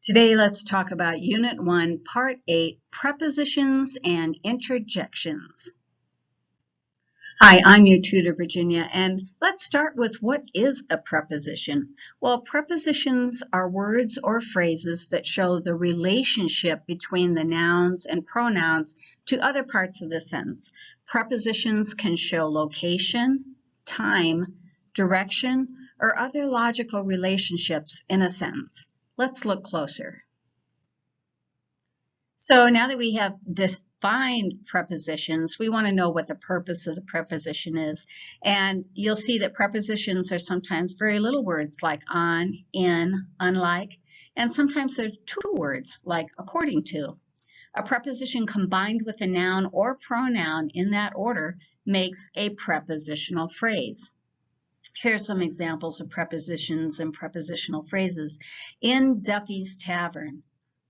Today, let's talk about Unit 1, Part 8, Prepositions and Interjections. Hi, I'm your tutor, Virginia, and let's start with what is a preposition? Well, prepositions are words or phrases that show the relationship between the nouns and pronouns to other parts of the sentence. Prepositions can show location, time, direction, or other logical relationships in a sentence. Let's look closer. So now that we have defined prepositions, we want to know what the purpose of the preposition is. And you'll see that prepositions are sometimes very little words like on, in, unlike, and sometimes they're two words like according to. A preposition combined with a noun or pronoun in that order makes a prepositional phrase. Here's some examples of prepositions and prepositional phrases. In Duffy's Tavern.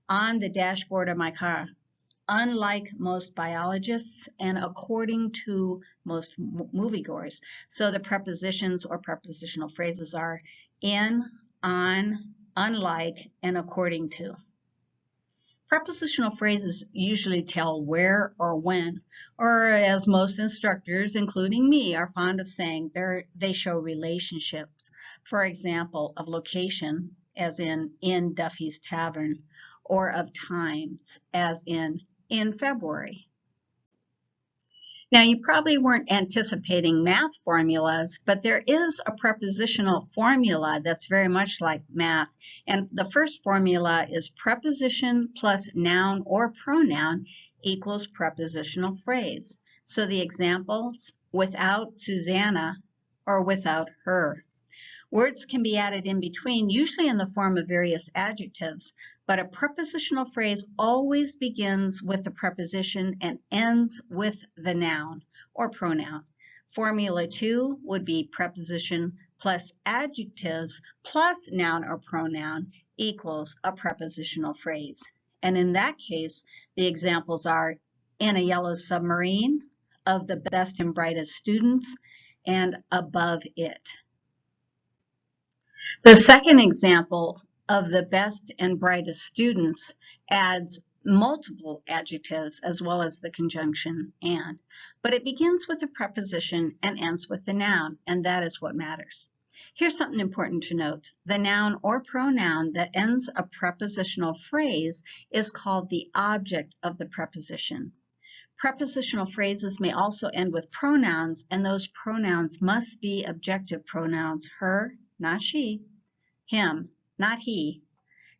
On the dashboard of my car. Unlike most biologists and according to most moviegoers. So the prepositions or prepositional phrases are in, on, unlike, and according to. Prepositional phrases usually tell where or when, or as most instructors, including me, are fond of saying, they show relationships. For example, of location, as in Duffy's Tavern, or of times, as in February. Now, you probably weren't anticipating math formulas, but there is a prepositional formula that's very much like math. And the first formula is preposition plus noun or pronoun equals prepositional phrase. So the examples, without Susanna or without her. Words can be added in between, usually in the form of various adjectives, but a prepositional phrase always begins with the preposition and ends with the noun or pronoun. Formula 2 would be preposition plus adjectives plus noun or pronoun equals a prepositional phrase. And in that case, the examples are in a yellow submarine, of the best and brightest students, and above it. The second example of the best and brightest students adds multiple adjectives as well as the conjunction and, but it begins with a preposition and ends with the noun, and that is what matters. Here's something important to note. The noun or pronoun that ends a prepositional phrase is called the object of the preposition. Prepositional phrases may also end with pronouns, and those pronouns must be objective pronouns, her, not she, him, not he,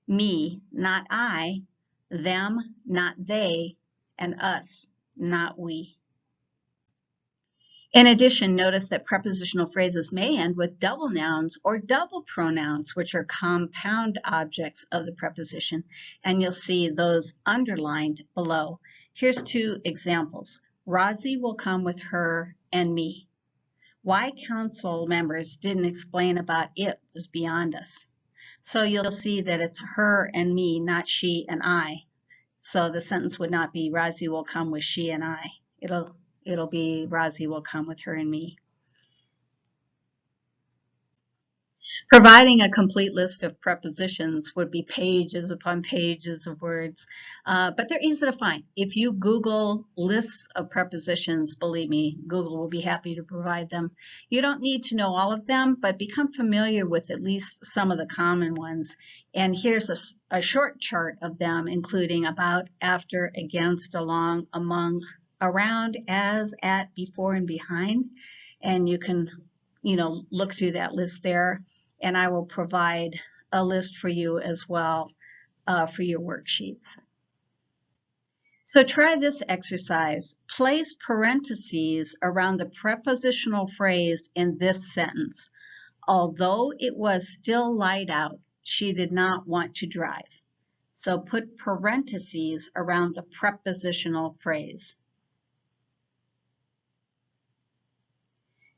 me, not I, them, not they, and us, not we. In addition, notice that prepositional phrases may end with double nouns or double pronouns, which are compound objects of the preposition, and you'll see those underlined below. Here's two examples. Rosie will come with her and me. Why council members didn't explain about it was beyond us. So you'll see that it's her and me, not she and I. So the sentence would not be Rosie will come with she and I. It'll be Rosie will come with her and me. Providing a complete list of prepositions would be pages upon pages of words, but they're easy to find. If you Google lists of prepositions, believe me, Google will be happy to provide them. You don't need to know all of them, but become familiar with at least some of the common ones. And here's a short chart of them, including about, after, against, along, among, around, as, at, before, and behind. And you can, look through that list there. And I will provide a list for you as well for your worksheets. So try this exercise. Place parentheses around the prepositional phrase in this sentence. Although it was still light out, she did not want to drive. So put parentheses around the prepositional phrase.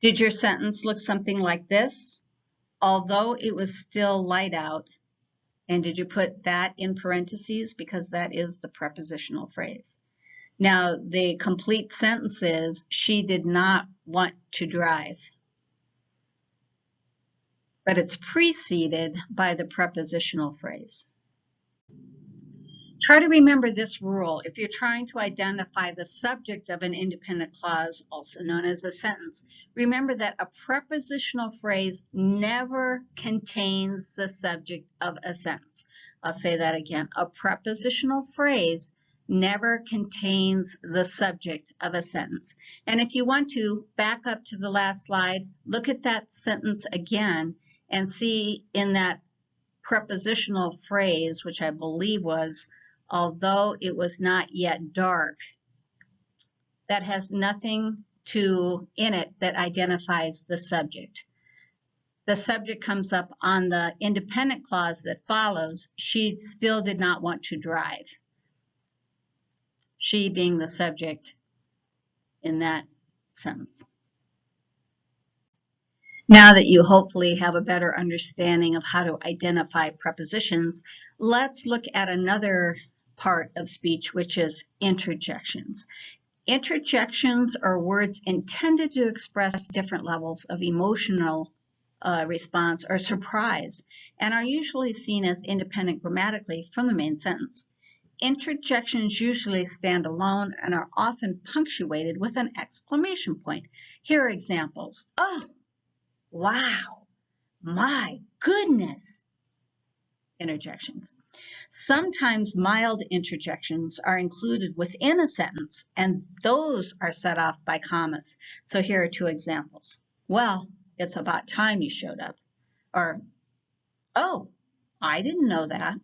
Did your sentence look something like this? Although it was still light out, and did you put that in parentheses because that is the prepositional phrase? Now, the complete sentence is, she did not want to drive. But it's preceded by the prepositional phrase. Try to remember this rule. If you're trying to identify the subject of an independent clause, also known as a sentence, remember that a prepositional phrase never contains the subject of a sentence. I'll say that again. A prepositional phrase never contains the subject of a sentence. And if you want to back up to the last slide, look at that sentence again and see in that prepositional phrase, which I believe was, although it was not yet dark, that has nothing in it that identifies the subject. The subject comes up on the independent clause that follows. She still did not want to drive. She being the subject in that sentence. Now that you hopefully have a better understanding of how to identify prepositions, let's look at another part of speech, which is interjections. Interjections are words intended to express different levels of emotional response or surprise, and are usually seen as independent grammatically from the main sentence. Interjections usually stand alone and are often punctuated with an exclamation point. Here are examples. Oh, wow, my goodness. Interjections. Sometimes mild interjections are included within a sentence, and those are set off by commas. So here are two examples. Well, it's about time you showed up. Or, oh, I didn't know that.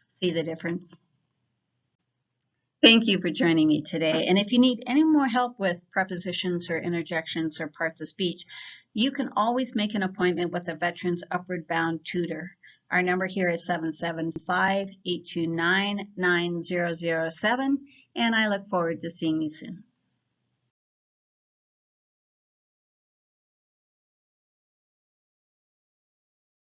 See the difference? Thank you for joining me today. And if you need any more help with prepositions or interjections or parts of speech, you can always make an appointment with a Veterans Upward Bound tutor. Our number here is 775-829-9007, and I look forward to seeing you soon.